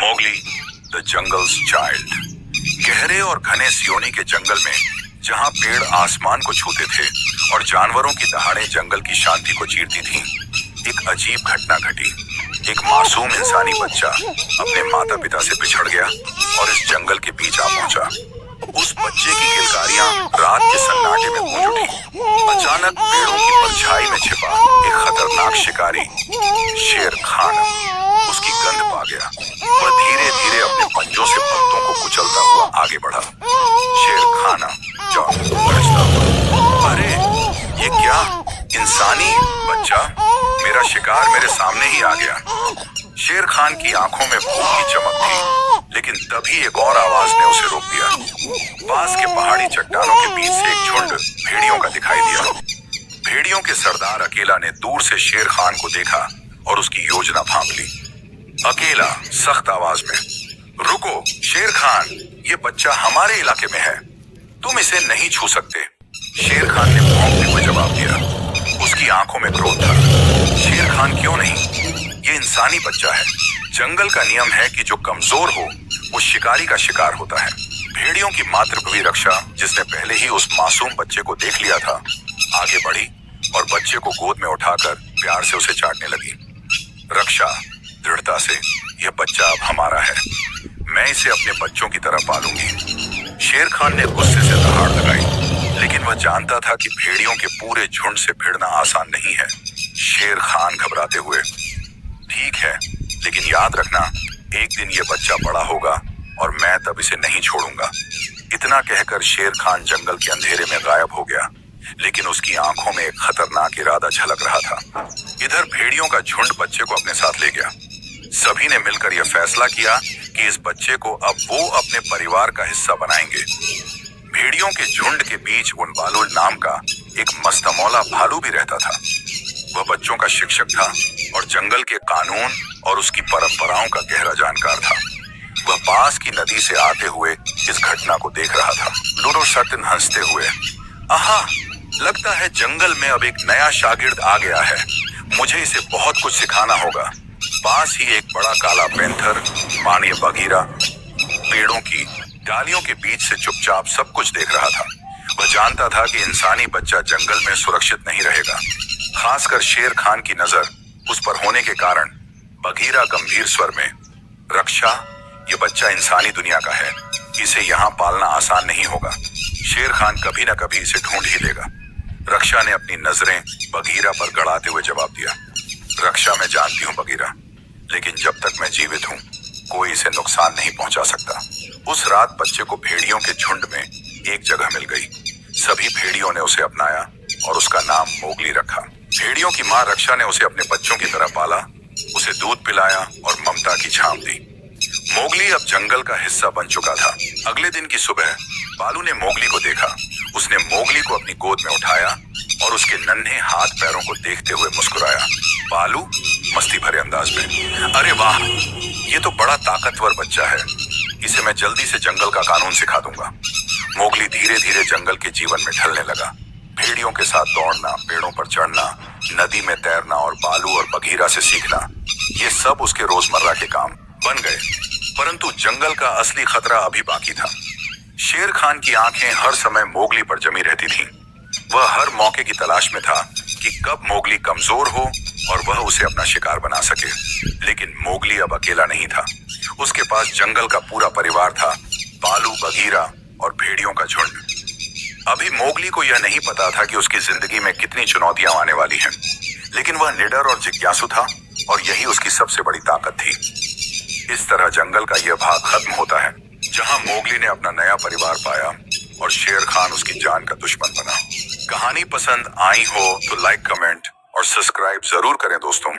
Mowgli the jungles child. गहरे और घने सियोनी के जंगल में जहां पेड़ आसमान को छूते थे और जानवरों की दहाड़ें जंगल की शांति को चीरती थीं, एक अजीब घटना घटी। एक मासूम इंसानी बच्चा अपने माता पिता से बिछड़ गया और इस जंगल के बीच आ पहुंचा। उस बच्चे की किलकारियां रात के सन्नाटे में गूंज उठी। अचानक पेड़ों की परछाई में छिपा एक खतरनाक शिकारी शेर खान उसकी गंध पा गया। वह धीरे धीरे अपने पंजों से भक्तों को कुचलता हुआ आगे बढ़ा। शेर खाना गरजता हुआ, अरे ये क्या? इंसानी बच्चा, मेरा शिकार मेरे सामने ही आ गया। शेर खान की आंखों में भूख की चमक थी, लेकिन तभी एक और आवाज ने उसे रोक दिया। पास के पहाड़ी चट्टानों के बीच से एक झुंड भेड़ियों का दिखाई दिया। भेड़ियों के सरदार अकेला ने दूर से शेर खान को देखा और उसकी योजना भांप ली। अकेला सख्त आवाज में, रुको शेर खान, ये बच्चा हमारे इलाके में है, तुम इसे नहीं छू सकते। शेर खान ने भौंकते हुए जवाब दिया। उसकी आंखों में क्रोध था। शेर खान क्यों नहीं, ये इंसानी बच्चा है। जंगल का नियम है कि जो कमजोर हो वो शिकारी का शिकार होता है। भेड़ियों की मातृभूमि रक्षा, जिसने पहले ही उस मासूम बच्चे को देख लिया था, आगे बढ़ी और बच्चे को गोद में उठाकर प्यार से उसे चाटने लगी। रक्षा दृढ़ता से, यह बच्चा अब हमारा है, मैं इसे अपने बच्चों की तरह पालूंगी। शेर खान ने गुस्से से दहाड़ लगाई, लेकिन वह जानता था कि भेड़ियों के पूरे झुंड से भिड़ना आसान नहीं है। शेर खान घबराते हुए, ठीक है, लेकिन याद रखना, एक दिन ये बच्चा बड़ा होगा और मैं तब इसे नहीं छोड़ूंगा। इतना कहकर शेर खान जंगल के अंधेरे में गायब हो गया, लेकिन उसकी आंखों में एक खतरनाक इरादा झलक रहा था। इधर भेड़ियों का झुंड बच्चे को अपने साथ ले गया। सभी ने मिलकर यह फैसला किया कि इस बच्चे को अब वो अपने परिवार का हिस्सा बनाएंगे। भेड़ियों के झुंड के बीच उन बालुल नाम का एक मस्तमौला भालू भी रहता था। वह बच्चों का शिक्षक था और जंगल के कानून और उसकी परंपराओं का गहरा जानकार था। वह पास की नदी से आते हुए इस घटना को देख रहा था। लूडो सटन हंसते हुए, आहा, लगता है जंगल में अब एक नया शागिर्द आ गया है, मुझे इसे बहुत कुछ सिखाना होगा। पास ही एक बड़ा काला पैंथर मानिए बगीरा पेड़ों की डालियों के बीच से चुपचाप सब कुछ देख रहा था। वह जानता था कि इंसानी बच्चा जंगल में सुरक्षित नहीं रहेगा। खासकर शेर खान की नजर उस पर होने के कारण बगीरा गंभीर स्वर में, रक्षा, ये बच्चा इंसानी दुनिया का है, इसे यहाँ पालना आसान नहीं होगा। शेर खान कभी न कभी इसे ढूंढ ही लेगा। रक्षा ने अपनी नजरें बगीरा पर गड़ाते हुए जवाब दिया, रक्षा, मैं जानती हूँ बगीरा, लेकिन जब तक मैं जीवित हूँ कोई इसे नुकसान नहीं पहुंचा सकता। उस रात बच्चे को भेड़ियों के झुंड में एक जगह मिल गई। सभी भेड़ियों ने उसे अपनाया और उसका नाम मोगली रखा। भेड़ियों की माँ रक्षा ने उसे अपने बच्चों की तरह पाला, उसे दूध पिलाया और ममता की छांव दी। मोगली अब जंगल का हिस्सा बन चुका था। अगले दिन की सुबह बालू ने मोगली को देखा। उसने मोगली को अपनी गोद में उठाया और उसके नन्हे हाथ पैरों को देखते हुए मुस्कुराया। बालू मस्ती भरे अंदाज में, अरे वाह, ये तो बड़ा ताकतवर बच्चा है, इसे मैं जल्दी से जंगल का कानून सिखा दूंगा। मोगली धीरे धीरे जंगल के जीवन में ढलने लगा। भेड़ियों के साथ दौड़ना, पेड़ों पर चढ़ना, नदी में तैरना और बालू और बगीरा से सीखना, ये सब उसके रोजमर्रा के काम बन गए। परंतु जंगल का असली खतरा अभी बाकी था। शेर खान की आंखें हर समय मोगली पर जमी रहती थीं। वह हर मौके की तलाश में था कि कब मोगली कमजोर हो और वह उसे अपना शिकार बना सके। लेकिन मोगली अब अकेला नहीं था। उसके पास जंगल का पूरा परिवार था, बालू, बगीरा और भेड़ियों का झुंड। अभी मोगली को यह नहीं पता था कि उसकी जिंदगी में कितनी चुनौतियां आने वाली हैं, लेकिन वह निडर और जिज्ञासु था और यही उसकी सबसे बड़ी ताकत थी। इस तरह जंगल का यह भाग खत्म होता है, जहां मोगली ने अपना नया परिवार पाया और शेर खान उसकी जान का दुश्मन बना। कहानी पसंद आई हो तो लाइक, कमेंट और सब्सक्राइब जरूर करें दोस्तों।